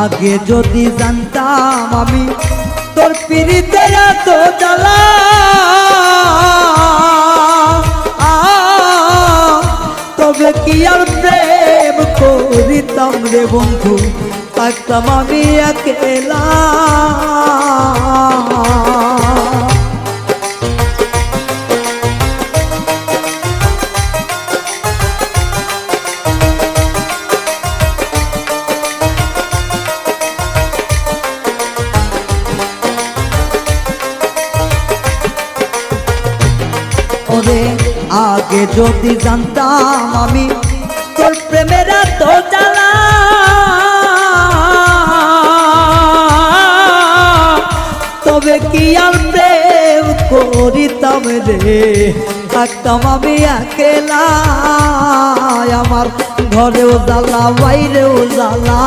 আগে যদি জানতাম আমি তোর পিরিতে এত জ্বালা, তবে কি আর প্রেম করিতাম রে বন্ধু, থাকতাম আমি একেলা। ওরে আগে যদি জানতাম আমি তোর প্রেমের এত জ্বালা, তবে কি আর প্রেম করিতাম রে, থাকতাম আমি একেলা। আমার ঘরেও জ্বালা বাইরেও জ্বালা,